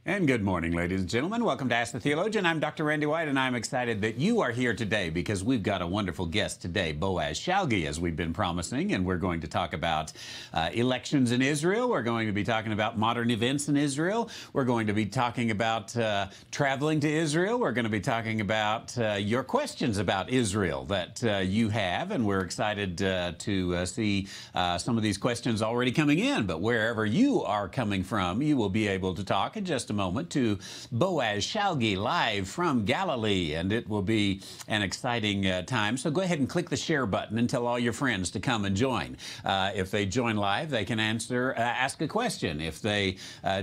And good morning, ladies and gentlemen. Welcome to Ask the Theologian. I'm Dr. Randy White, and I'm excited that you are here today because we've got a wonderful guest today, Boaz Shalgi, as we've been promising, and we're going to talk about elections in Israel. We're going to be talking about modern events in Israel. We're going to be talking about traveling to Israel. We're going to be talking about your questions about Israel that you have, and we're excited to see some of these questions already coming in. But wherever you are coming from, you will be able to talk in just a moment to Boaz Shalgi live from Galilee, and it will be an exciting time. So go ahead and click the share button and tell all your friends to come and join. If they join live, they can ask a question. If they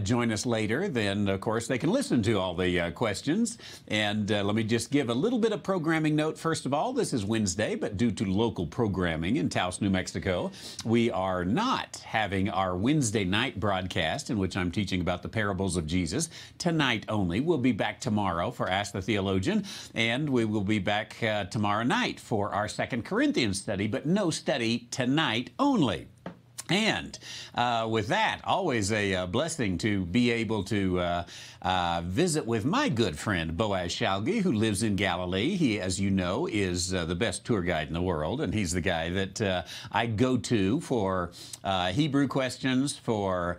join us later, then of course they can listen to all the questions. And let me just give a little bit of programming note. First of all, this is Wednesday, but due to local programming in Taos, New Mexico, we are not having our Wednesday night broadcast in which I'm teaching about the parables of Jesus tonight only. We'll be back tomorrow for Ask the Theologian, and we will be back tomorrow night for our 2 Corinthians study, but no study tonight only. And with that, always a blessing to be able to visit with my good friend, Boaz Shalgi, who lives in Galilee. He, as you know, is the best tour guide in the world, and he's the guy that I go to for Hebrew questions, for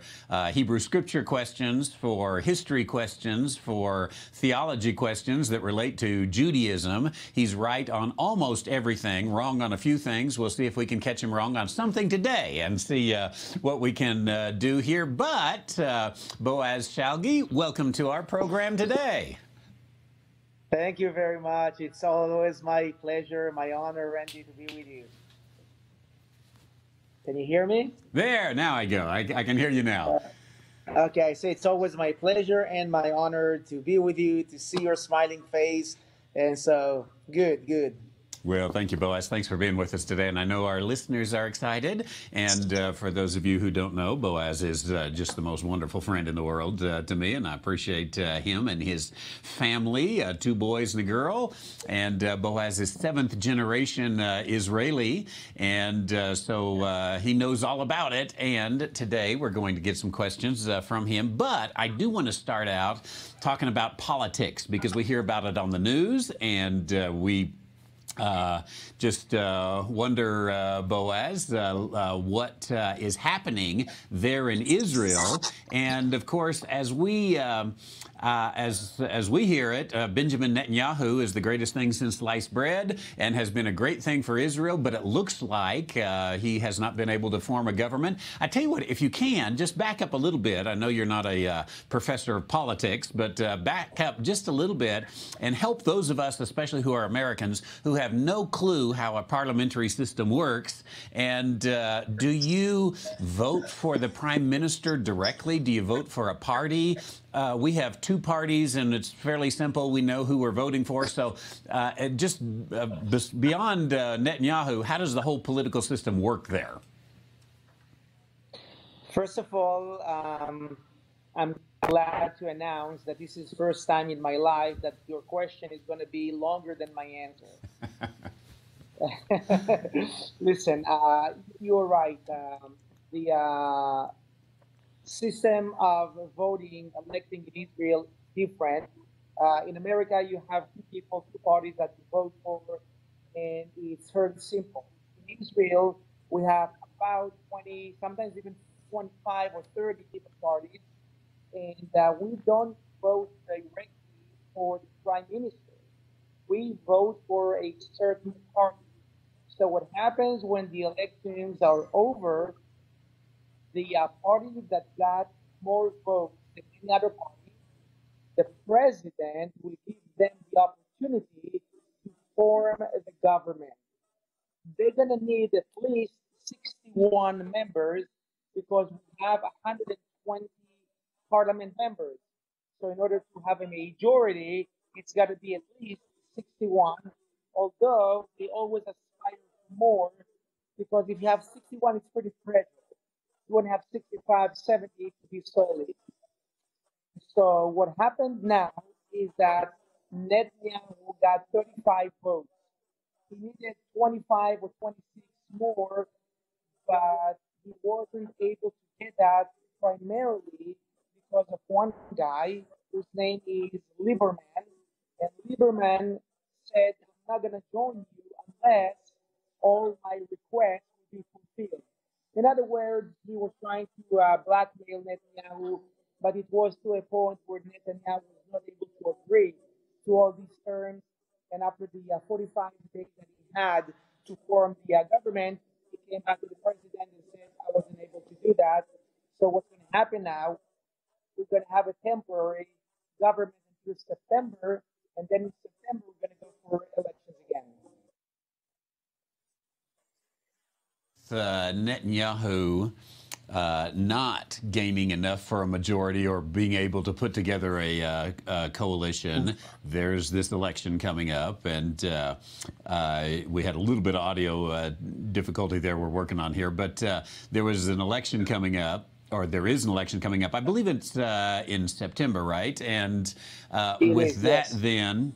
Hebrew scripture questions, for history questions, for theology questions that relate to Judaism. He's right on almost everything, wrong on a few things. We'll see if we can catch him wrong on something today and see what we can do here. But Boaz Shalgi, welcome to our program today. Thank you very much. It's always my pleasure, my honor, Randy, to be with you. Can you hear me? There, now I go. I can hear you now. Okay, so it's always my pleasure and my honor to be with you, to see your smiling face. And so, good. Well, thank you, Boaz. Thanks for being with us today. And I know our listeners are excited. And for those of you who don't know, Boaz is just the most wonderful friend in the world to me. And I appreciate him and his family, 2 boys and a girl. And Boaz is 7th generation Israeli. And so he knows all about it. And today we're going to get some questions from him. But I do want to start out talking about politics because we hear about it on the news, and we just wonder, Boaz, what is happening there in Israel. And of course, as we hear it, Benjamin Netanyahu is the greatest thing since sliced bread and has been a great thing for Israel, but it looks like he has not been able to form a government. I tell you what, if you can, just back up a little bit. I know you're not a professor of politics, but back up just a little bit and help those of us, especially who are Americans, who have no clue how a parliamentary system works. And do you vote for the prime minister directly? Do you vote for a party? We have 2 parties, and it's fairly simple. We know who we're voting for. So just beyond Netanyahu, how does the whole political system work there? First of all, I'm glad to announce that this is the first time in my life that your question is going to be longer than my answer. Listen, you're right. The system of voting, electing in Israel is different. In America, you have 2 people, 2 parties that you vote for, and it's very simple. In Israel, we have about 20, sometimes even 25 or 30 different parties, and we don't vote directly for the prime minister. We vote for a certain party. So what happens when the elections are over, the party that got more votes than any other party, the president will give them the opportunity to form the government. They're going to need at least 61 members because we have 120 parliament members. So in order to have a majority, it's got to be at least 61, although they always aspire for more, because if you have 61, it's pretty fragile. You want to have 65, 70 to be solid. So what happened now is that Netanyahu got 35 votes. He needed 25 or 26 more, but he wasn't able to get that primarily because of one guy whose name is Lieberman. And Lieberman said, I'm not going to join you unless all my requests will be fulfilled. In other words, he was trying to blackmail Netanyahu, but it was to a point where Netanyahu was not able to agree to all these terms. And after the 45 days that he had to form the government, he came back to the president and said, I wasn't able to do that. So what's going to happen now, we're going to have a temporary government until September, and then in September, we're going to go for elections again. Netanyahu not gaining enough for a majority or being able to put together a coalition. There's this election coming up, and we had a little bit of audio difficulty there we're working on here, but there was an election coming up. Or there is an election coming up. I believe it's in September, right? And with that, yes. Then,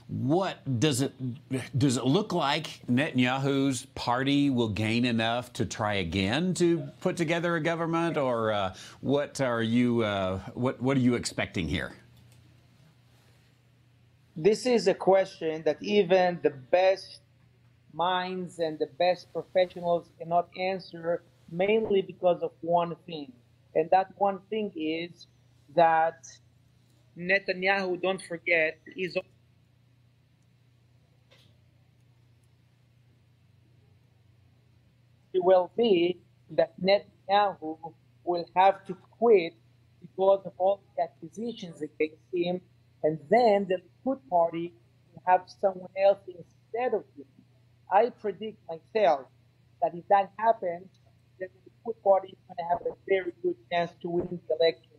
what does it look like? Netanyahu's party will gain enough to try again to put together a government, or what are you expecting here? This is a question that even the best minds and the best professionals cannot answer, mainly because of one thing. And that one thing is that Netanyahu, don't forget, is it will be that Netanyahu will have to quit because of all the accusations against him, and then the Likud party will have someone else instead of him. I predict myself that if that happens, that the Likud party is going to have a very good chance to win the election.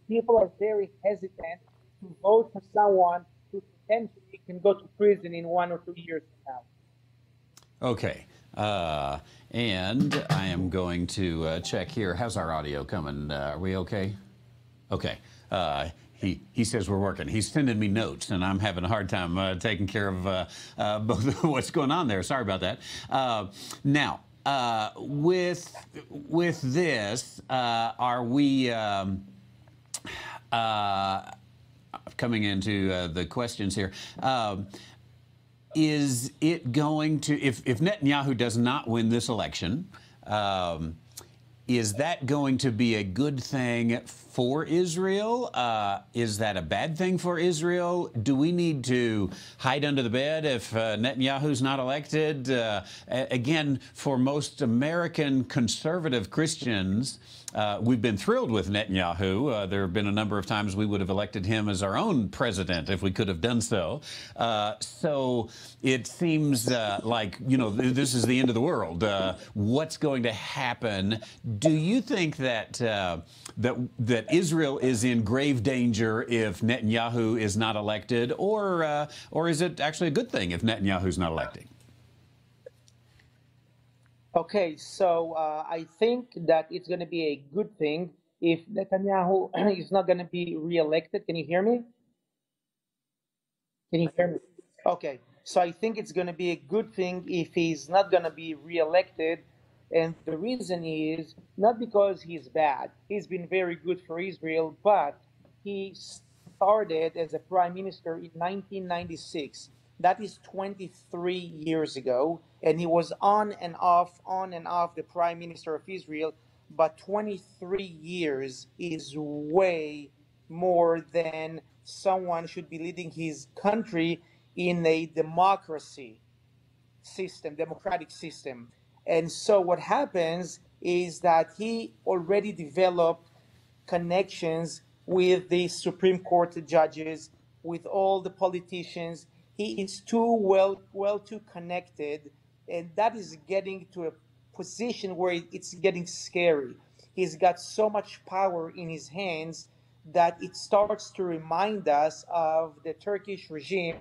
People are very hesitant to vote for someone who potentially can go to prison in 1 or 2 years from now. Okay. And I am going to check here. How's our audio coming? Are we okay? Okay. He says we're working. He's sending me notes, and I'm having a hard time taking care of both what's going on there. Sorry about that. Now, with this, are we coming into the questions here? Is it going to, if Netanyahu does not win this election, is that going to be a good thing for Israel? Is that a bad thing for Israel? Do we need to hide under the bed if Netanyahu's not elected? Again, for most American conservative Christians, we've been thrilled with Netanyahu. There have been a number of times we would have elected him as our own president if we could have done so. So it seems like, you know, this is the end of the world. What's going to happen? Do you think that that Israel is in grave danger if Netanyahu is not elected, or is it actually a good thing if Netanyahu's not elected? Okay, so I think that it's going to be a good thing if Netanyahu is not going to be reelected. Can you hear me? Can you hear me? Okay, so I think it's going to be a good thing if he's not going to be reelected. And the reason is not because he's bad. He's been very good for Israel, but he started as a prime minister in 1996. That is 23 years ago. And he was on and off the prime minister of Israel. But 23 years is way more than someone should be leading his country in a democracy system, democratic system. And so what happens is that he already developed connections with the Supreme Court judges, with all the politicians. He is too connected, and that is getting to a position where it's getting scary. He's got so much power in his hands that it starts to remind us of the Turkish regime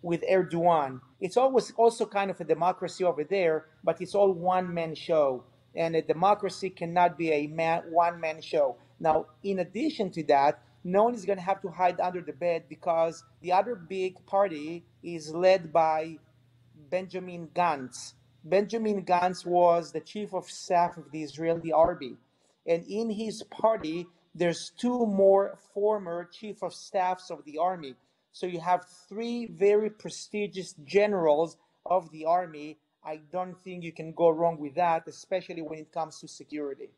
with Erdogan. It's always also kind of a democracy over there, but it's all one-man show. And a democracy cannot be a one-man show. Now, in addition to that, no one is going to have to hide under the bed because the other big party is led by Benjamin Gantz. Benjamin Gantz was the chief of staff of the Israeli army. And in his party, there's two more former chief of staffs of the army. So you have three very prestigious generals of the army. I don't think you can go wrong with that, especially when it comes to security.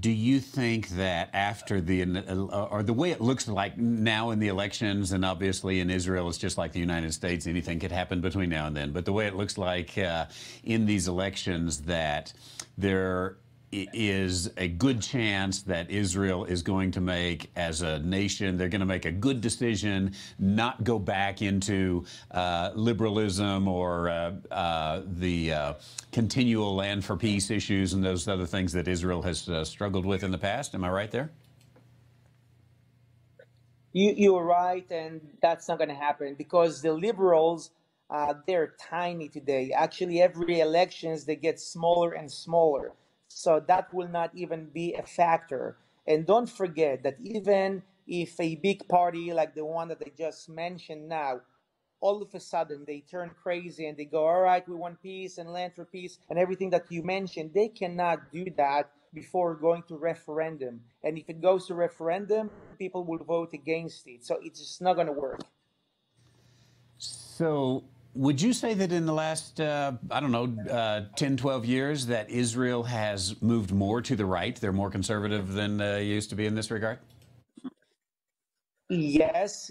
Do you think that after or the way it looks like now in the elections, and obviously in Israel it's just like the United States, anything could happen between now and then, but the way it looks like in these elections that there is a good chance that Israel is going to make, as a nation, they're going to make a good decision, not go back into liberalism or the continual land for peace issues and those other things that Israel has struggled with in the past? Am I right there? You're right, and that's not going to happen because the liberals, they're tiny today. Actually, every elections they get smaller and smaller. So that will not even be a factor. And don't forget that even if a big party like the one that I just mentioned now, all of a sudden they turn crazy and they go, all right, we want peace and land for peace and everything that you mentioned, they cannot do that before going to referendum. And if it goes to referendum, people will vote against it. So it's just not going to work. So would you say that in the last, 10, 12 years that Israel has moved more to the right? They're more conservative than used to be in this regard? Yes,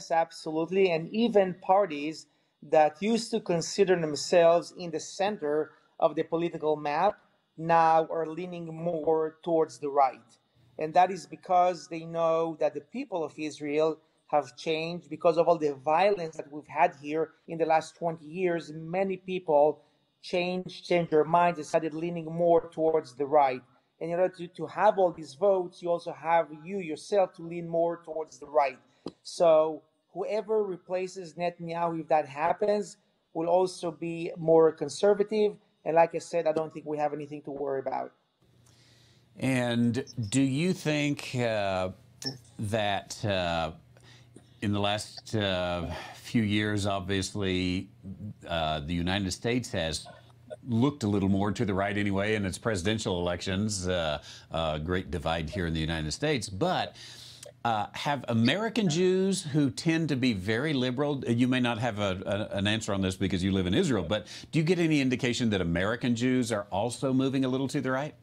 absolutely. And even parties that used to consider themselves in the center of the political map now are leaning more towards the right. And that is because they know that the people of Israel have changed because of all the violence that we've had here in the last 20 years. Many people changed their minds and started leaning more towards the right. And in order to have all these votes, you also have you yourself to lean more towards the right. So whoever replaces Netanyahu, if that happens, will also be more conservative. And like I said, I don't think we have anything to worry about. And do you think that in the last few years, obviously, the United States has looked a little more to the right anyway in its presidential elections, great divide here in the United States, but have American Jews who tend to be very liberal, you may not have an answer on this because you live in Israel, but do you get any indication that American Jews are also moving a little to the right?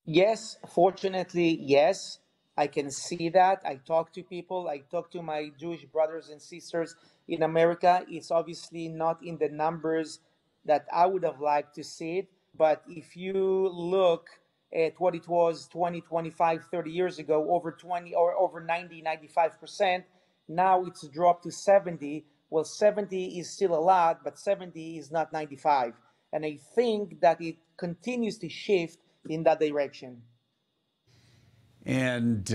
Yes, fortunately, yes. I can see that. I talk to people. I talk to my Jewish brothers and sisters in America. It's obviously not in the numbers that I would have liked to see it. But if you look at what it was 20, 25, 30 years ago, over 20 or over 90, 95%, now it's dropped to 70. Well, 70 is still a lot, but 70 is not 95. And I think that it continues to shift in that direction. And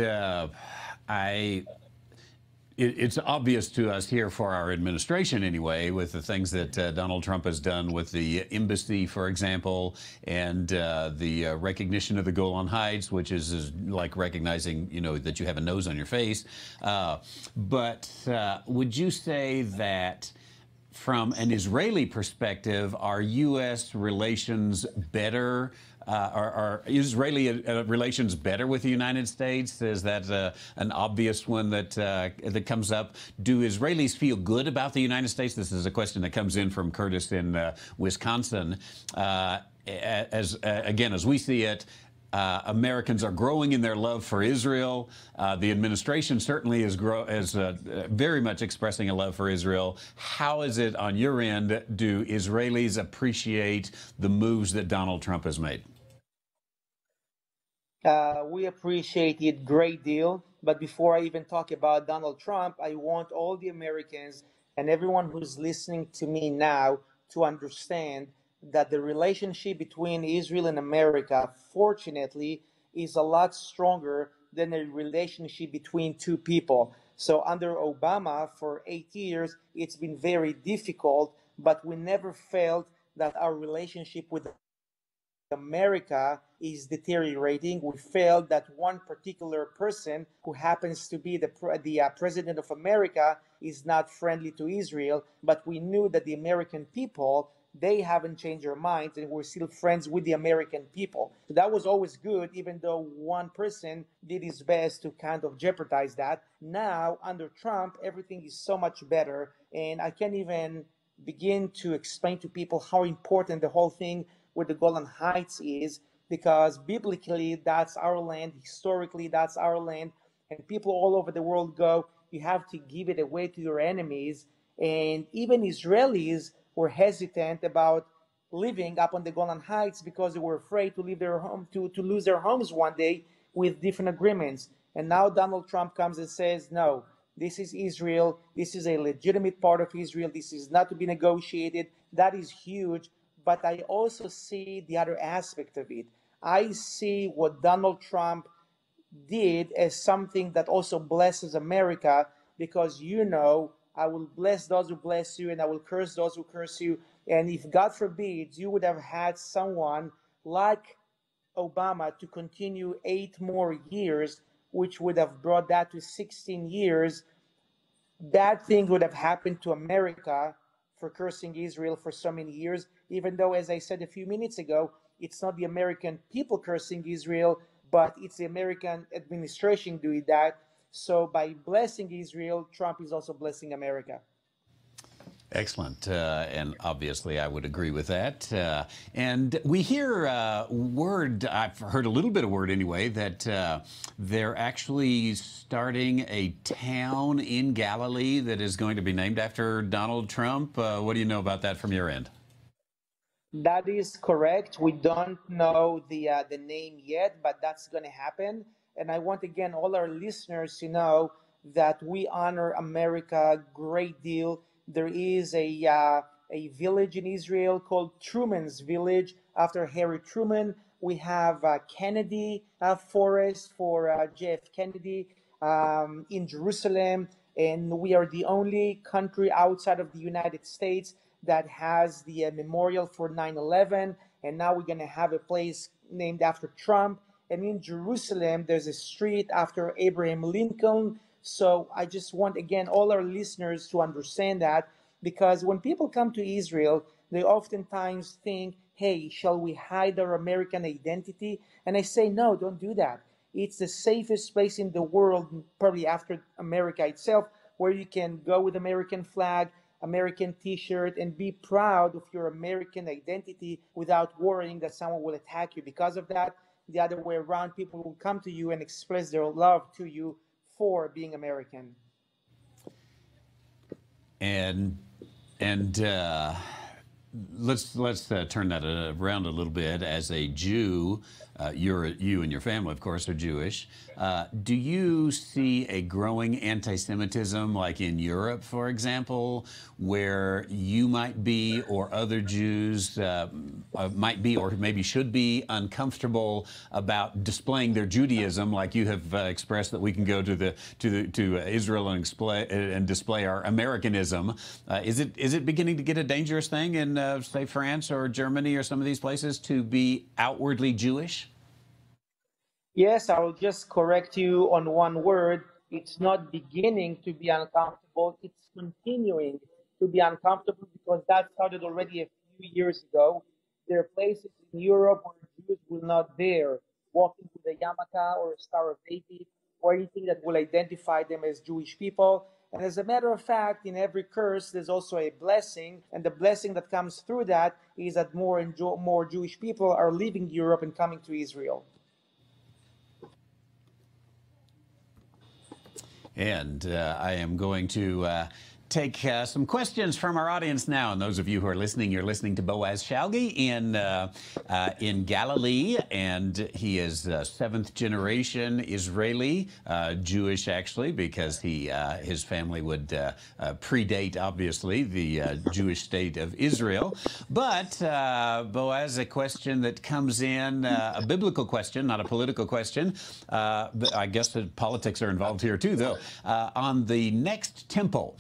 it's obvious to us here for our administration anyway, with the things that Donald Trump has done with the embassy, for example, and the recognition of the Golan Heights, which is like recognizing, that you have a nose on your face. But would you say that from an Israeli perspective, are U.S. relations better? Are Israeli relations better with the United States? Is that an obvious one that comes up? Do Israelis feel good about the United States? This is a question that comes in from Curtis in Wisconsin. As we see it, Americans are growing in their love for Israel. The administration certainly is very much expressing a love for Israel. How is it on your end? Do Israelis appreciate the moves that Donald Trump has made? We appreciate it a great deal. But before I even talk about Donald Trump, I want all the Americans and everyone who's listening to me now to understand that the relationship between Israel and America, fortunately, is a lot stronger than a relationship between two people. So under Obama, for 8 years, it's been very difficult, but we never felt that our relationship with America is deteriorating. We felt that one particular person who happens to be the president of America is not friendly to Israel, but we knew that the American people they haven't changed their minds, and we're still friends with the American people. So that was always good, even though one person did his best to kind of jeopardize that. Now, under Trump, everything is so much better, and I can't even begin to explain to people how important the whole thing with the Golan Heights is, because biblically, that's our land. Historically, that's our land. And people all over the world go, you have to give it away to your enemies. And even Israelis were hesitant about living up on the Golan Heights because they were afraid to leave their home, to lose their homes one day with different agreements. And now Donald Trump comes and says, no, this is Israel. This is a legitimate part of Israel. This is not to be negotiated. That is huge. But I also see the other aspect of it. I see what Donald Trump did as something that also blesses America, because, you know, I will bless those who bless you and I will curse those who curse you. And if God forbids, you would have had someone like Obama to continue 8 more years, which would have brought that to 16 years, bad things would have happened to America for cursing Israel for so many years, even though, as I said a few minutes ago, it's not the American people cursing Israel, but it's the American administration doing that. So by blessing Israel, Trump is also blessing America. Excellent. And obviously, I would agree with that. And we hear word, I've heard a little bit of word anyway, that they're actually starting a town in Galilee that is going to be named after Donald Trump. What do you know about that from your end? That is correct. We don't know the name yet, but that's going to happen. And I want, again, all our listeners to know that we honor America a great deal. There is a village in Israel called Truman's Village, after Harry Truman. We have Kennedy Forest for JF Kennedy in Jerusalem. And we are the only country outside of the United States that has the memorial for 9/11. And now we're going to have a place named after Trump. And in Jerusalem, there's a street after Abraham Lincoln. So I just want, again, all our listeners to understand that, because when people come to Israel, they oftentimes think, hey, shall we hide our American identity? And I say, no, don't do that. It's the safest place in the world, probably after America itself, where you can go with American flag, American t-shirt, and be proud of your American identity without worrying that someone will attack you because of that. The other way around, people will come to you and express their love to you for being American. And let's turn that around a little bit. As a Jew, you and your family, of course, are Jewish. Do you see a growing anti-Semitism, like in Europe, for example, where you might be, or other Jews might be, or maybe should be, uncomfortable about displaying their Judaism, like you have expressed that we can go to Israel and display our Americanism? Is it beginning to get a dangerous thing in say France or Germany or some of these places to be outwardly Jewish? Yes, I will just correct you on one word. It's not beginning to be uncomfortable. It's continuing to be uncomfortable, because that started already a few years ago. There are places in Europe where Jews will not dare walking with a yarmulke or a Star of David or anything that will identify them as Jewish people. And as a matter of fact, in every curse, there's also a blessing. And the blessing that comes through that is that more and more Jewish people are leaving Europe and coming to Israel. And I am going to take some questions from our audience now. And those of you who are listening, you're listening to Boaz Shalgi in Galilee, and he is seventh generation Israeli, Jewish actually, because his family would predate, obviously, the Jewish state of Israel. But Boaz, a question that comes in, a biblical question, not a political question. But I guess that politics are involved here too, though. On the next temple,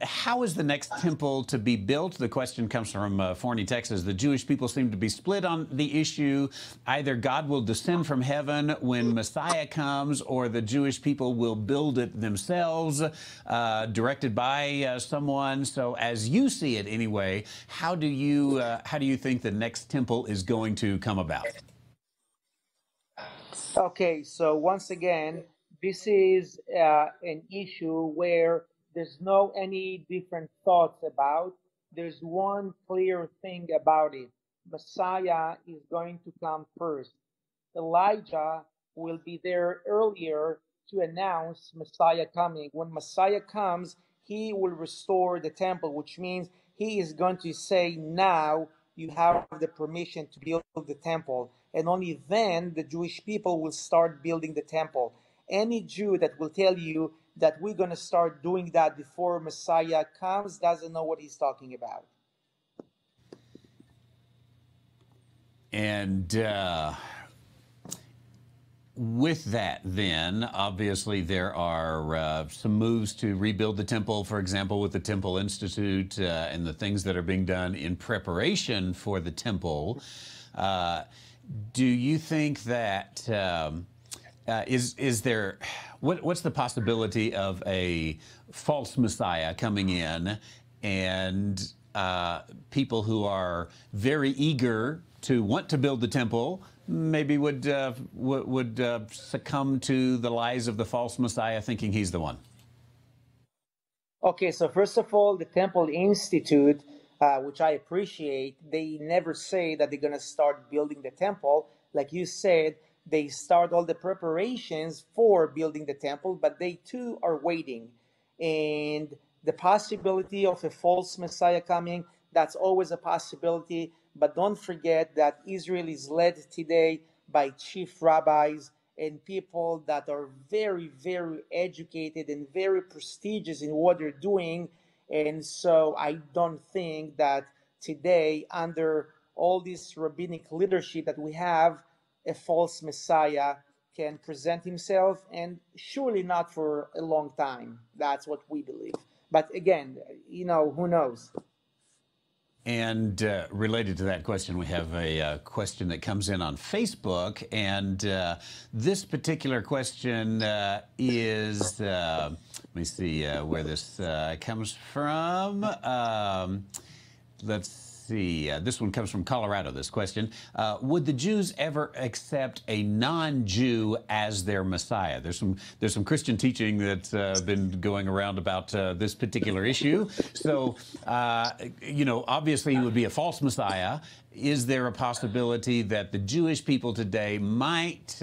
how is the next temple to be built? The question comes from Forney, Texas. The Jewish people seem to be split on the issue. Either God will descend from heaven when Messiah comes, or the Jewish people will build it themselves, directed by someone. So, as you see it, anyway, how do you think the next temple is going to come about? Okay, so once again, this is an issue where there's no any different thoughts about. There's one clear thing about it. Messiah is going to come first. Elijah will be there earlier to announce Messiah coming. When Messiah comes, he will restore the temple, which means he is going to say, now you have the permission to build the temple. And only then the Jewish people will start building the temple. Any Jew that will tell you that we're going to start doing that before Messiah comes doesn't know what he's talking about. And with that, then, obviously there are some moves to rebuild the temple, for example, with the Temple Institute and the things that are being done in preparation for the temple. Do you think that is there what's the possibility of a false Messiah coming in, and people who are very eager to want to build the temple maybe would succumb to the lies of the false Messiah, thinking he's the one? Okay, so first of all, the Temple Institute, which I appreciate, they never say that they're going to start building the temple. Like you said, they start all the preparations for building the temple, but they too are waiting. And the possibility of a false Messiah coming, that's always a possibility. But don't forget that Israel is led today by chief rabbis and people that are very, very educated and very prestigious in what they're doing. And so I don't think that today, under all this rabbinic leadership that we have, a false Messiah can present himself, and surely not for a long time. That's what we believe. But again, who knows? And related to that question, we have a question that comes in on Facebook. And this particular question is, let me see where this comes from. Let's see. This one comes from Colorado, this question. Would the Jews ever accept a non-Jew as their Messiah? There's some Christian teaching that's been going around about this particular issue. So, obviously he would be a false Messiah. Is there a possibility that the Jewish people today might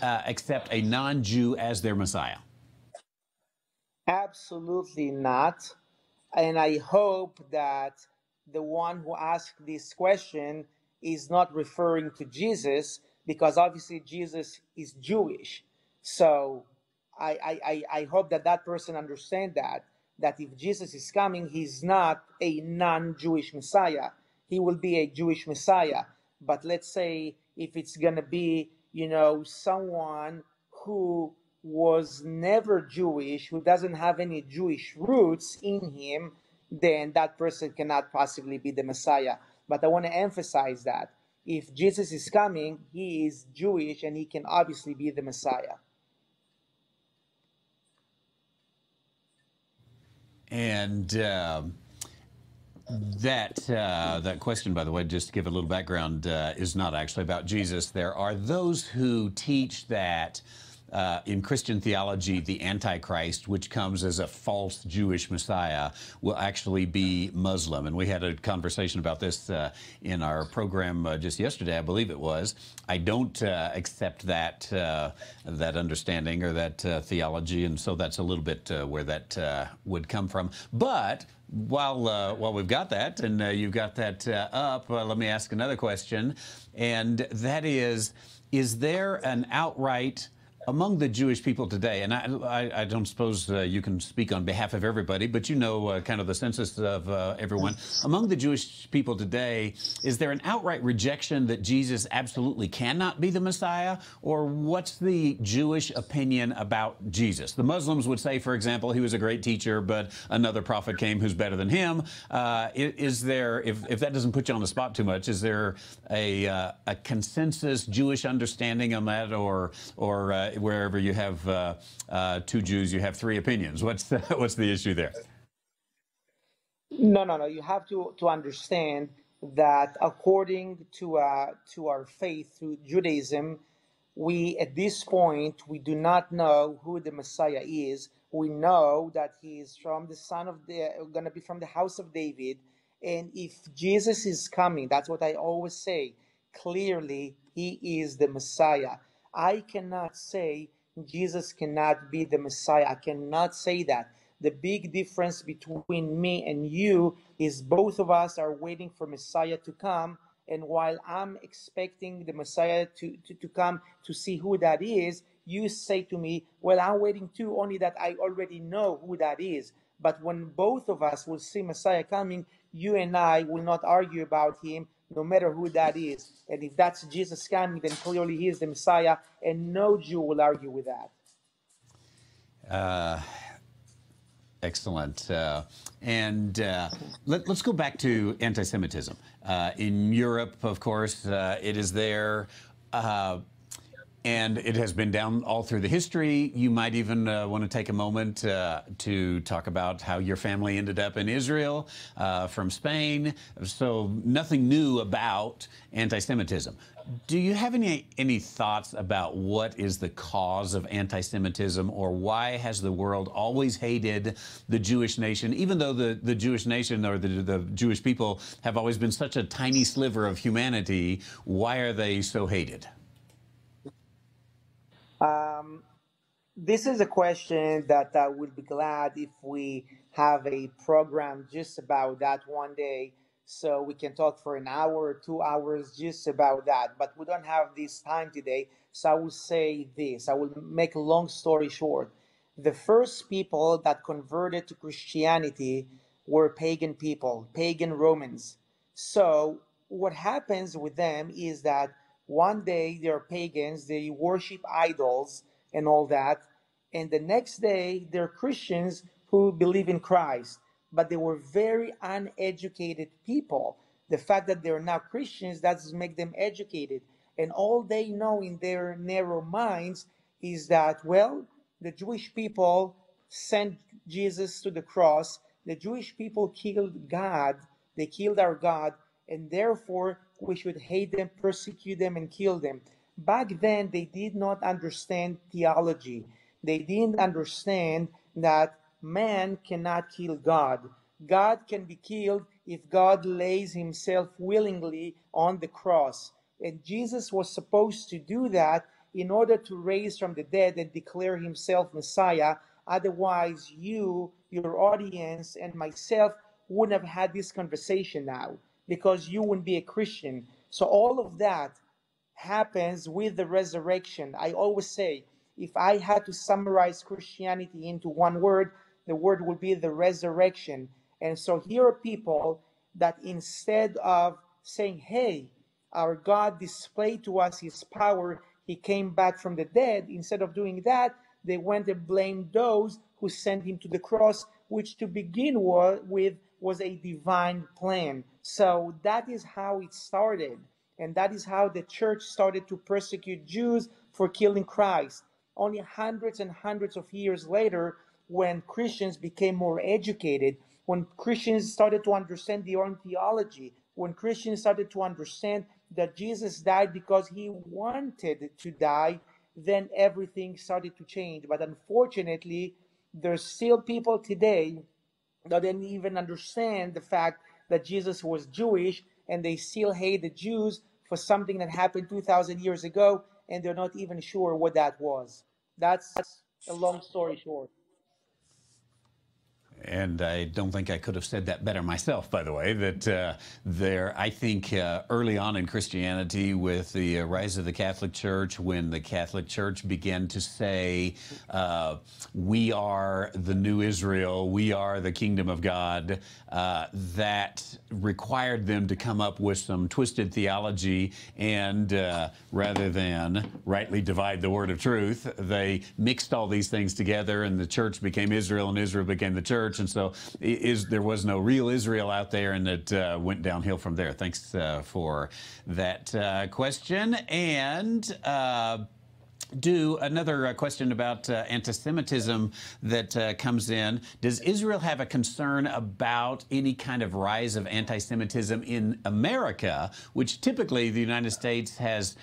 accept a non-Jew as their Messiah? Absolutely not. And I hope that the one who asked this question is not referring to Jesus, because obviously Jesus is Jewish. So I hope that person understands that if Jesus is coming, he's not a non-Jewish Messiah. He will be a Jewish Messiah. But let's say if it's going to be, someone who was never Jewish, who doesn't have any Jewish roots in him, then that person cannot possibly be the Messiah. But I want to emphasize that if Jesus is coming, he is Jewish and he can obviously be the Messiah. And that question, by the way, just to give a little background, is not actually about Jesus. There are those who teach that in Christian theology, the Antichrist, which comes as a false Jewish Messiah, will actually be Muslim. And we had a conversation about this in our program just yesterday, I believe it was. I don't accept that understanding or that theology, and so that's a little bit where that would come from. But while we've got that, and you've got that up, let me ask another question, and that is there an outright Among the Jewish people today, and I don't suppose you can speak on behalf of everybody, but you know kind of the census of everyone. Among the Jewish people today, is there an outright rejection that Jesus absolutely cannot be the Messiah? Or what's the Jewish opinion about Jesus? The Muslims would say, for example, he was a great teacher, but another prophet came who's better than him. Is there, if that doesn't put you on the spot too much, is there a consensus Jewish understanding on that, or wherever you have two Jews, you have three opinions? What's the issue there? No. You have to understand that according to our faith through Judaism, we at this point we do not know who the Messiah is. We know that he is from the going to be from the house of David, and if Jesus is coming, that's what I always say. Clearly, he is the Messiah. I cannot say Jesus cannot be the Messiah. I cannot say that. The big difference between me and you is both of us are waiting for Messiah to come. And while I'm expecting the Messiah to come to see who that is, you say to me, well, I'm waiting too, only that I already know who that is. But when both of us will see Messiah coming, you and I will not argue about him, no matter who that is. And if that's Jesus coming, then clearly he is the Messiah, and no Jew will argue with that. Excellent. Let's go back to anti-Semitism. In Europe, of course, it is there. And it has been down all through the history. You might even want to take a moment to talk about how your family ended up in Israel from Spain. So nothing new about anti-Semitism. Do you have any thoughts about what is the cause of anti-Semitism, or why has the world always hated the Jewish nation, even though the Jewish nation or the Jewish people have always been such a tiny sliver of humanity? Why are they so hated? This is a question that I would be glad if we have a program just about that one day, so we can talk for an hour or 2 hours just about that. But we don't have this time today, so I will say this. I will make a long story short. The first people that converted to Christianity were pagan people, pagan Romans. So what happens with them is that one day they're pagans, they worship idols and all that, and the next day they're Christians who believe in Christ. But they were very uneducated people. The fact that they're now Christians doesn't make them educated. And all they know in their narrow minds is that, well, the Jewish people sent Jesus to the cross. The Jewish people killed God. They killed our God. And therefore, we should hate them, persecute them, and kill them. Back then, they did not understand theology. They didn't understand that man cannot kill God. God can be killed if God lays himself willingly on the cross. And Jesus was supposed to do that in order to raise from the dead and declare himself Messiah. Otherwise, you, your audience, and myself wouldn't have had this conversation now, because you wouldn't be a Christian. So all of that happens with the resurrection. I always say, if I had to summarize Christianity into one word, the word would be the resurrection. And so here are people that instead of saying, hey, our God displayed to us his power, he came back from the dead, instead of doing that, they went and blamed those who sent him to the cross, which to begin with was a divine plan. So that is how it started. And that is how the church started to persecute Jews for killing Christ. Only hundreds and hundreds of years later, when Christians became more educated, when Christians started to understand their own theology, when Christians started to understand that Jesus died because he wanted to die, then everything started to change. But unfortunately, there's still people today that didn't even understand the fact that Jesus was Jewish, and they still hate the Jews for something that happened 2,000 years ago, and they're not even sure what that was. That's a long story short. And I don't think I could have said that better myself, by the way, that I think early on in Christianity, with the rise of the Catholic Church, when the Catholic Church began to say, we are the new Israel, we are the kingdom of God, that required them to come up with some twisted theology, and rather than rightly divide the word of truth, they mixed all these things together, and the church became Israel, and Israel became the church. And so there was no real Israel out there, and it went downhill from there. Thanks for that question. And do another question about anti-Semitism that comes in. Does Israel have a concern about any kind of rise of anti-Semitism in America, which typically the United States has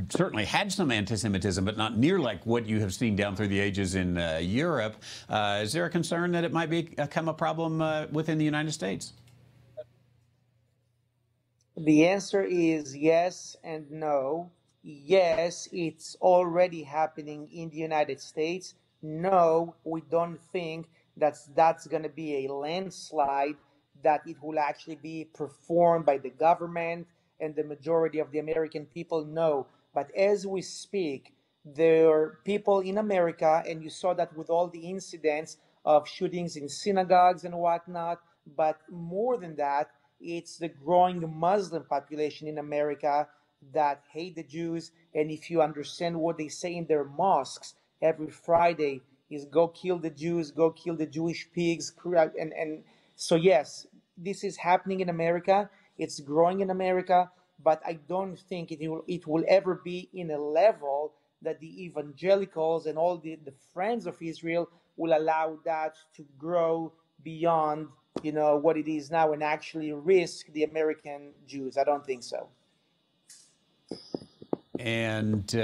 certainly had some anti-Semitism, but not near like what you have seen down through the ages in Europe? Is there a concern that it might become a problem within the United States? The answer is yes and no. Yes, it's already happening in the United States. No, we don't think that's going to be a landslide, that it will actually be performed by the government and the majority of the American people. No. But as we speak, there are people in America, and you saw that with all the incidents of shootings in synagogues and whatnot. But more than that, it's the growing Muslim population in America that hate the Jews. And if you understand what they say in their mosques every Friday is go kill the Jews, go kill the Jewish pigs. And so, yes, this is happening in America. It's growing in America, but I don't think it will ever be in a level that the evangelicals and all the friends of Israel will allow that to grow beyond, what it is now and actually risk the American Jews. I don't think so. And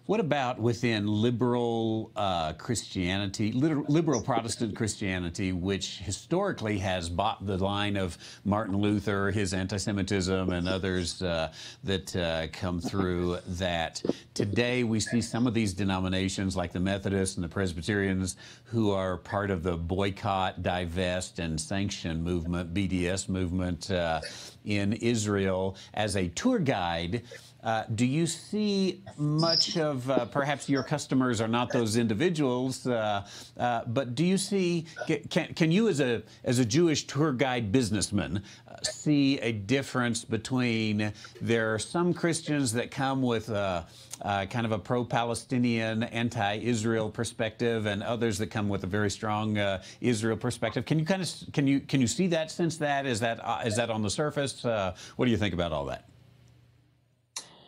what about within liberal Christianity, liberal Protestant Christianity, which historically has bought the line of Martin Luther, his anti-Semitism, and others that come through that? Today we see some of these denominations like the Methodists and the Presbyterians who are part of the boycott, divest, and sanction movement, BDS movement in Israel as a tour guide. Do you see much of, perhaps your customers are not those individuals, but do you see, can you as a Jewish tour guide businessman see a difference between, there are some Christians that come with kind of a pro-Palestinian, anti-Israel perspective, and others that come with a very strong Israel perspective? Can you see that, sense that? Is that on the surface? What do you think about all that?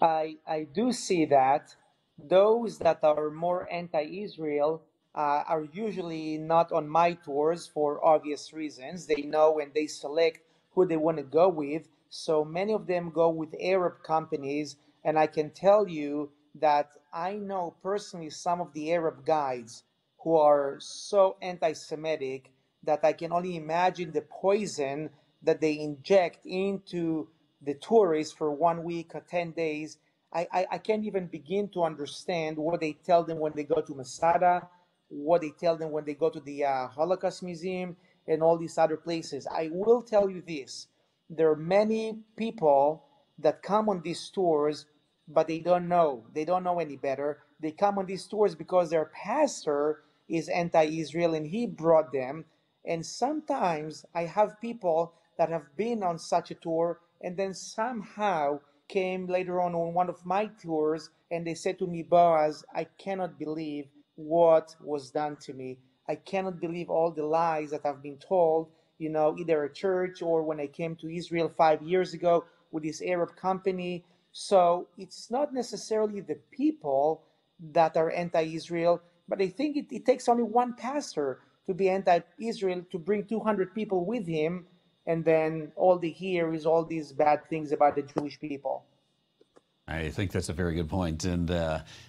I do see that. Those that are more anti-Israel are usually not on my tours for obvious reasons. They know and they select who they want to go with. So many of them go with Arab companies. And I can tell you that I know personally some of the Arab guides who are so anti-Semitic that I can only imagine the poison that they inject into the tourists for 1 week or 10 days. I can't even begin to understand what they tell them when they go to Masada, what they tell them when they go to the Holocaust Museum and all these other places. I will tell you this. There are many people that come on these tours, but they don't know. They don't know any better. They come on these tours because their pastor is anti-Israel and he brought them. And sometimes I have people that have been on such a tour and then somehow came later on one of my tours and they said to me, Boaz, I cannot believe what was done to me. I cannot believe all the lies that I've been told, either at church or when I came to Israel 5 years ago with this Arab company. So it's not necessarily the people that are anti-Israel, but I think it takes only one pastor to be anti-Israel, to bring 200 people with him, and then all they hear is all these bad things about the Jewish people. I think that's a very good point, and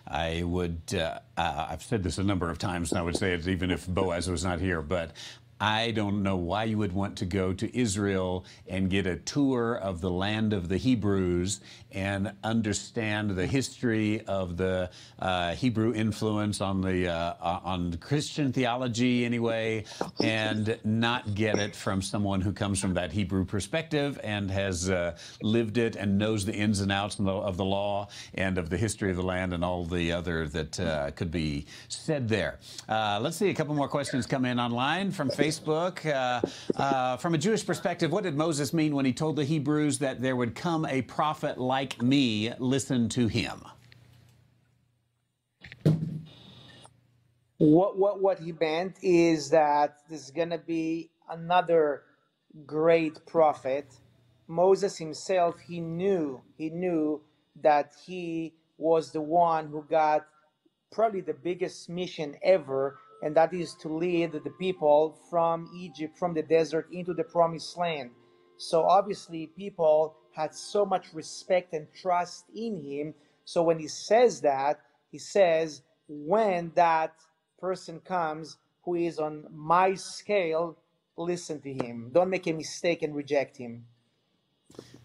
I've said this a number of times, and I would say it even if Boaz was not here, but I don't know why you would want to go to Israel and get a tour of the land of the Hebrews and understand the history of the Hebrew influence on Christian theology anyway, and not get it from someone who comes from that Hebrew perspective and has lived it and knows the ins and outs of the law and of the history of the land and all the other that could be said there. Let's see, a couple more questions come in online from Facebook. From a Jewish perspective, what did Moses mean when he told the Hebrews that there would come a prophet like me? Listen to him. What he meant is that there's going to be another great prophet. Moses himself, he knew that he was the one who got probably the biggest mission ever, and that is to lead the people from Egypt, from the desert, into the promised land. So obviously people had so much respect and trust in him. So when he says that, he says, when that person comes who is on my scale, listen to him. Don't make a mistake and reject him.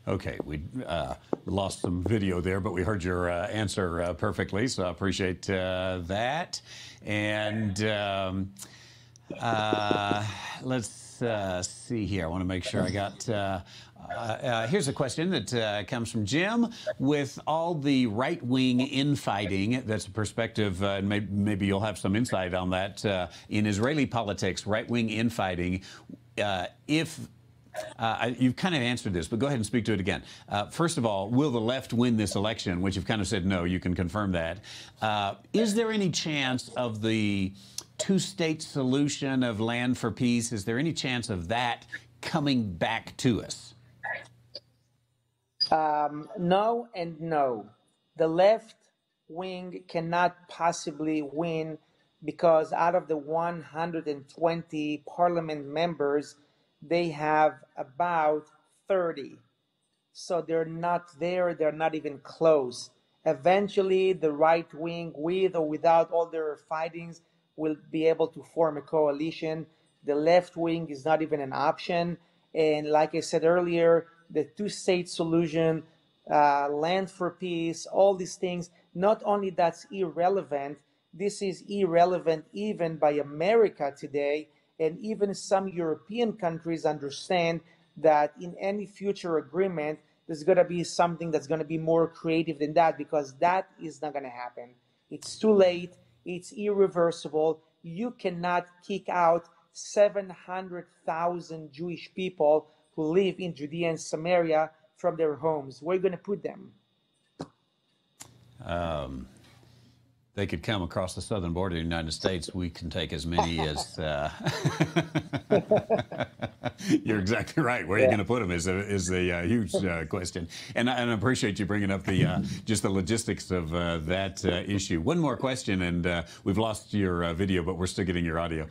Okay, we lost some video there, but we heard your answer perfectly, so I appreciate that. And let's see here. I want to make sure I got... here's a question that comes from Jim. With all the right-wing infighting, that's a perspective, and maybe you'll have some insight on that, in Israeli politics, right-wing infighting, you've kind of answered this, but go ahead and speak to it again. First of all, will the left win this election? Which you've kind of said no, you can confirm that. Is there any chance of the two-state solution of land for peace? Is there any chance of that coming back to us? No and no. The left wing cannot possibly win because out of the 120 parliament members, they have about 30. So they're not there, they're not even close. Eventually, the right wing, with or without all their fightings, will be able to form a coalition. The left wing is not even an option. And like I said earlier, the two-state solution, land for peace, all these things, not only that's irrelevant, this is irrelevant even by America today. And even some European countries understand that in any future agreement, there's going to be something that's going to be more creative than that, because that is not going to happen. It's too late. It's irreversible. You cannot kick out 700,000 Jewish people who live in Judea and Samaria from their homes. Where are you going to put them? They could come across the southern border of the United States. We can take as many as... You're exactly right. Where are you going to put them is a huge question. And I appreciate you bringing up just the logistics of that issue. One more question, and we've lost your video, but we're still getting your audio.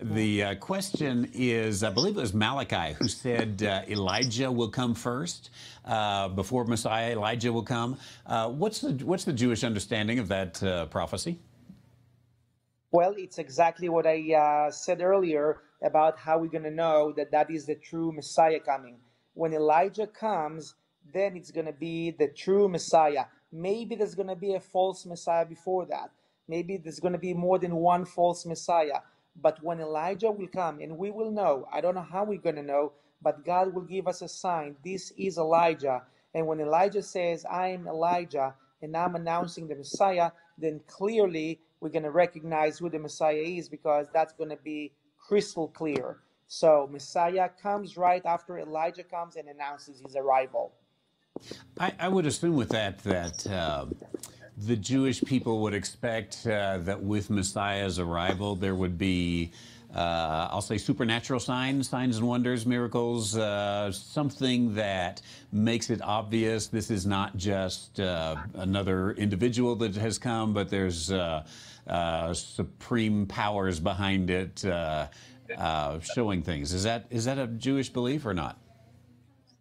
The question is, I believe it was Malachi who said Elijah will come first. Before Messiah, Elijah will come. What's the Jewish understanding of that prophecy? Well, it's exactly what I said earlier about how we're going to know that that is the true Messiah coming. When Elijah comes, then it's going to be the true Messiah. Maybe there's going to be a false Messiah before that. Maybe there's going to be more than one false Messiah. But when Elijah will come, and we will know, I don't know how we're going to know, but God will give us a sign. This is Elijah. And when Elijah says, I am Elijah, and I'm announcing the Messiah, then clearly we're going to recognize who the Messiah is, because that's going to be crystal clear. So Messiah comes right after Elijah comes and announces his arrival. I would assume with that the Jewish people would expect that with Messiah's arrival there would be, I'll say, supernatural signs and wonders, miracles, something that makes it obvious this is not just another individual that has come, but there's supreme powers behind it showing things. Is that a Jewish belief or not?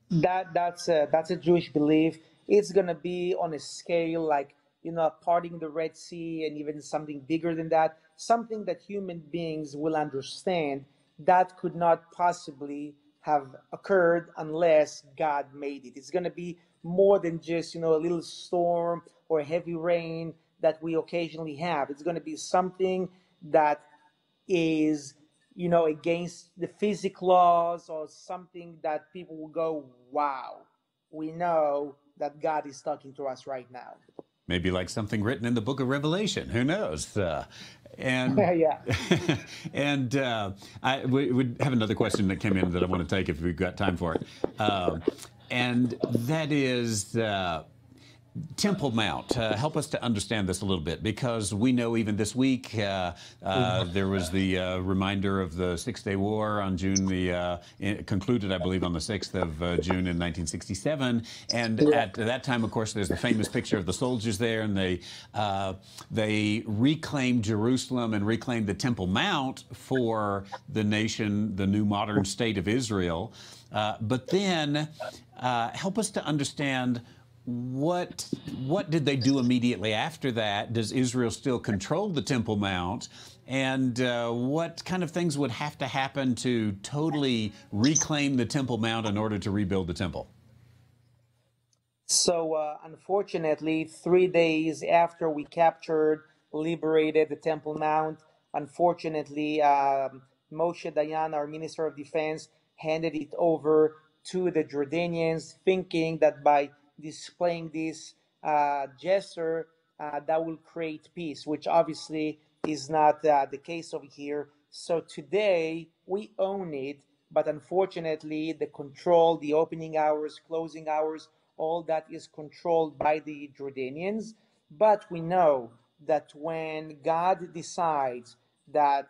That's a Jewish belief. It's going to be on a scale like, parting the Red Sea, and even something bigger than that, something that human beings will understand. that could not possibly have occurred unless God made it. It's going to be more than just, a little storm or heavy rain that we occasionally have. It's going to be something that is, against the physics laws, or something that people will go, wow, we know that God is talking to us right now. Maybe like something written in the book of Revelation. Who knows? And yeah. and we have another question that came in that I want to take if we've got time for it. And that is Temple Mount. Help us to understand this a little bit, because we know even this week there was the reminder of the Six-Day War on June concluded, I believe, on the 6th of June in 1967. And at that time, of course, there's the famous picture of the soldiers there, and they reclaimed Jerusalem and reclaimed the Temple Mount for the nation, the new modern state of Israel. But then help us to understand what did they do immediately after that? Does Israel still control the Temple Mount? And what kind of things would have to happen to totally reclaim the Temple Mount in order to rebuild the temple? So, unfortunately, 3 days after we liberated the Temple Mount, unfortunately, Moshe Dayan, our Minister of Defense, handed it over to the Jordanians, thinking that by displaying this gesture that will create peace, which obviously is not the case over here. So today we own it, but unfortunately the control, the opening hours, closing hours, all that is controlled by the Jordanians. But we know that when God decides that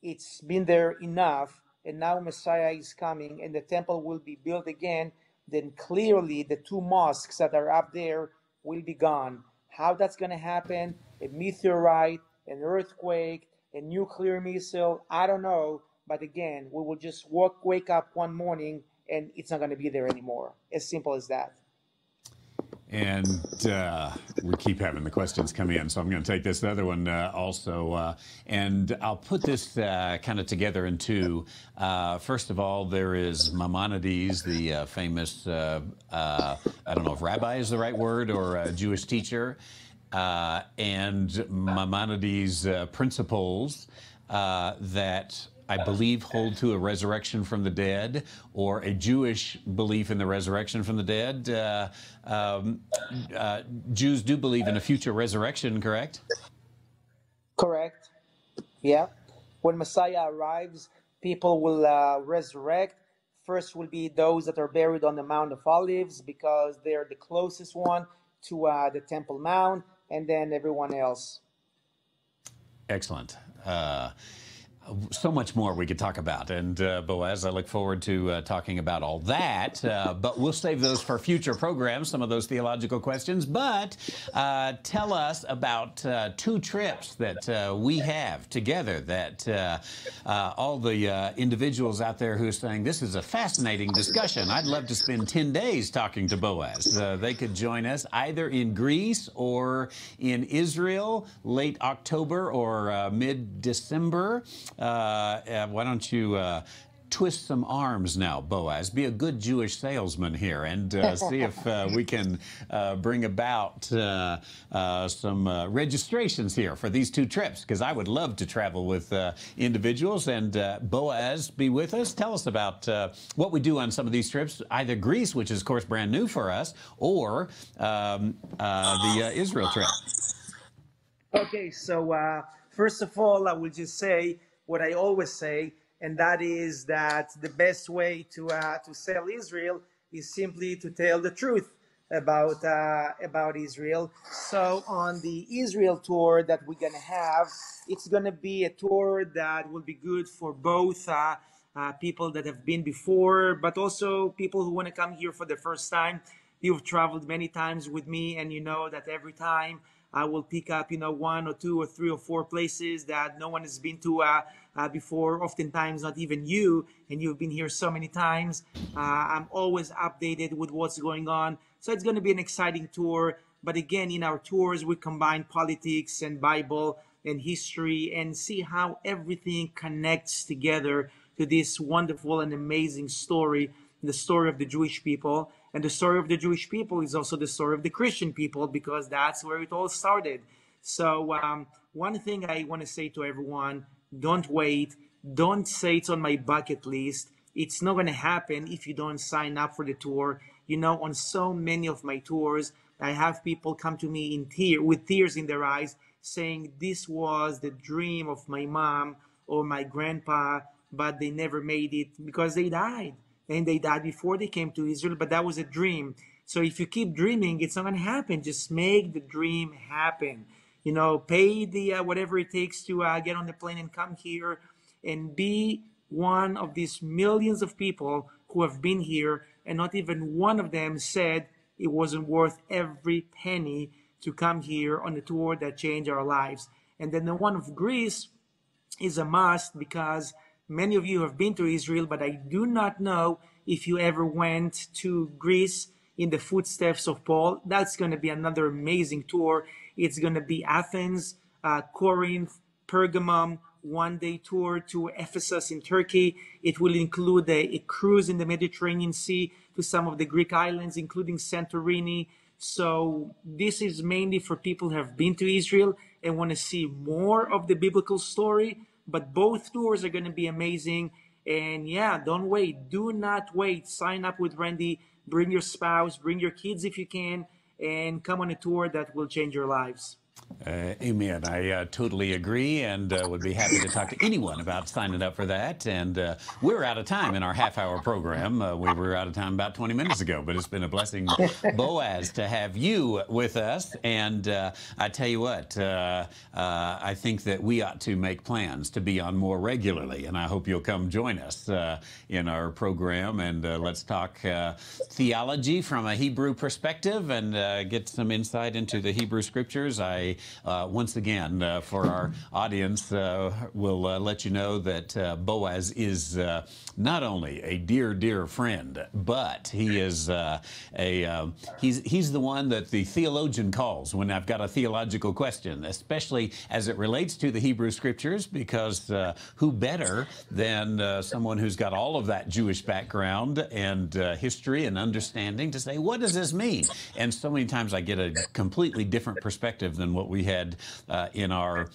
it's been there enough and now Messiah is coming and the temple will be built again, then clearly the two mosques that are up there will be gone. How that's going to happen, a meteorite, an earthquake, a nuclear missile, I don't know. But again, we will just wake up one morning and it's not going to be there anymore. As simple as that. And we keep having the questions come in, so I'm going to take this other one also. And I'll put this kind of together in two. First of all, there is Maimonides, the famous, I don't know if rabbi is the right word, or Jewish teacher, and Maimonides' principles that I believe hold to a resurrection from the dead, or a Jewish belief in the resurrection from the dead. Jews do believe in a future resurrection, correct? Correct. Yeah. When Messiah arrives, people will resurrect. First will be those that are buried on the Mount of Olives, because they're the closest one to the Temple Mount, and then everyone else. Excellent. So much more we could talk about. And Boaz, I look forward to talking about all that. But we'll save those for future programs, some of those theological questions. But tell us about two trips that we have together that all the individuals out there who are saying, this is a fascinating discussion. I'd love to spend 10 days talking to Boaz. They could join us either in Greece or in Israel, late October or mid-December. Why don't you twist some arms now, Boaz? Be a good Jewish salesman here and see if we can bring about some registrations here for these two trips, because I would love to travel with individuals. And Boaz, be with us. Tell us about what we do on some of these trips, either Greece, which is, of course, brand new for us, or the Israel trip. Okay, so first of all, I will just say what I always say, and that is that the best way to sell Israel is simply to tell the truth about Israel. So on the Israel tour that we're gonna have, it's gonna be a tour that will be good for both people that have been before, but also people who want to come here for the first time. You've traveled many times with me, and you know that every time I will pick up, one or two or three or four places that no one has been to before, oftentimes not even you, and you've been here so many times. I'm always updated with what's going on. So it's going to be an exciting tour. But again, in our tours, we combine politics and Bible. and history and see how everything connects together to this wonderful and amazing story, the story of the Jewish people. And the story of the Jewish people is also the story of the Christian people, because that's where it all started. So one thing I want to say to everyone: don't wait. Don't say it's on my bucket list. It's not going to happen if you don't sign up for the tour. You know, on so many of my tours, I have people come to me with tears in their eyes, saying this was the dream of my mom or my grandpa, but they never made it because they died. And they died before they came to Israel, but that was a dream. So if you keep dreaming, it's not going to happen. Just make the dream happen. You know, pay the whatever it takes to get on the plane and come here and be one of these millions of people who have been here, and not even one of them said it wasn't worth every penny to come here on a tour that changed our lives. And then the one of Greece is a must, because many of you have been to Israel, but I do not know if you ever went to Greece in the footsteps of Paul. That's going to be another amazing tour. It's going to be Athens, Corinth, Pergamum, one-day tour to Ephesus in Turkey. It will include a cruise in the Mediterranean Sea to some of the Greek islands, including Santorini. So this is mainly for people who have been to Israel and want to see more of the biblical story. But both tours are going to be amazing. And yeah, don't wait. Do not wait. Sign up with Randy. Bring your spouse, bring your kids if you can, and come on a tour that will change your lives. Amen. I totally agree, and would be happy to talk to anyone about signing up for that. And we're out of time in our half-hour program. We were out of time about 20 minutes ago, but it's been a blessing, Boaz, to have you with us. And I tell you what, I think that we ought to make plans to be on more regularly, and I hope you'll come join us in our program, and let's talk theology from a Hebrew perspective and get some insight into the Hebrew Scriptures. Once again, for our audience, we'll let you know that Boaz is not only a dear, dear friend, but he is he's the one that the theologian calls when I've got a theological question, especially as it relates to the Hebrew Scriptures, because who better than someone who's got all of that Jewish background and history and understanding to say, what does this mean? And so many times I get a completely different perspective than what we had in our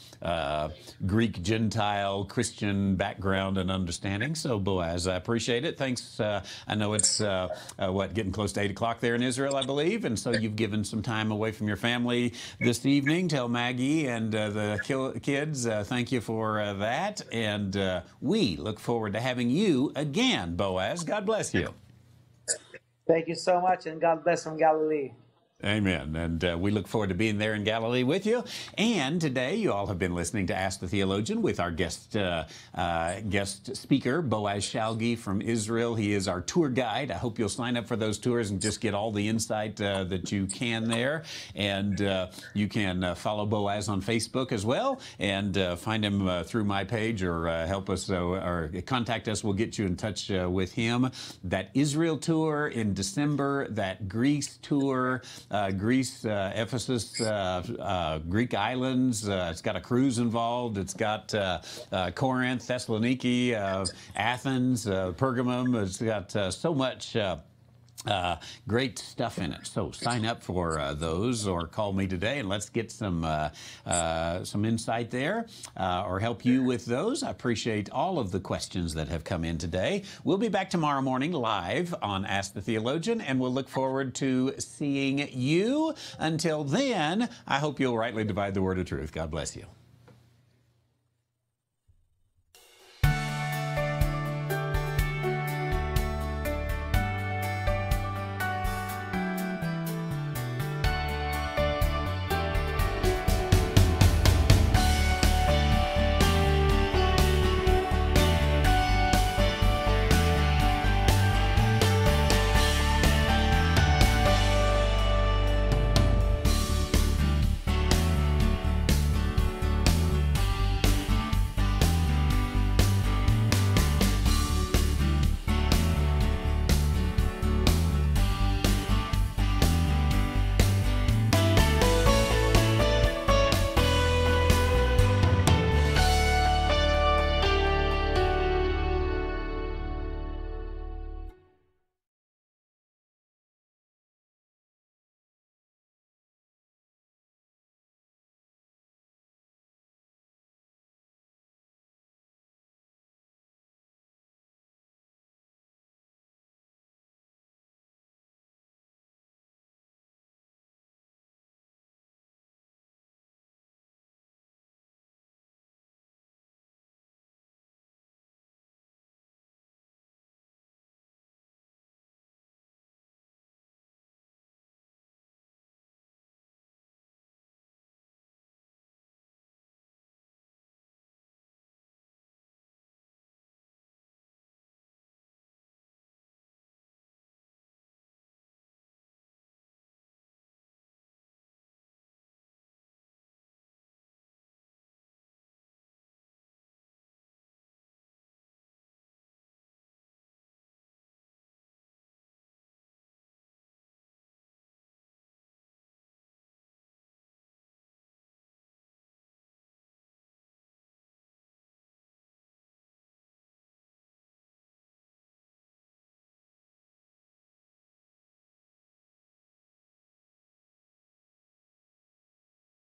Greek, Gentile, Christian background and understanding. So, Boaz, I appreciate it. Thanks. I know it's, getting close to 8 o'clock there in Israel, I believe, and so you've given some time away from your family this evening. Tell Maggie and the kids thank you for that, and we look forward to having you again, Boaz. God bless you. Thank you so much, and God bless from Galilee. Amen. And we look forward to being there in Galilee with you. And today you all have been listening to Ask the Theologian with our guest speaker, Boaz Shalgi from Israel. He is our tour guide. I hope you'll sign up for those tours and just get all the insight that you can there. And you can follow Boaz on Facebook as well, and find him through my page, or help us or contact us. We'll get you in touch with him. That Israel tour in December, that Greece tour, Greece, Ephesus, Greek islands. It's got a cruise involved. It's got Corinth, Thessaloniki, Athens, Pergamum. It's got so much great stuff in it. So sign up for those, or call me today and let's get some insight there, or help you with those. I appreciate all of the questions that have come in today. We'll be back tomorrow morning live on Ask the Theologian, and we'll look forward to seeing you. Until then, I hope you'll rightly divide the word of truth. God bless you.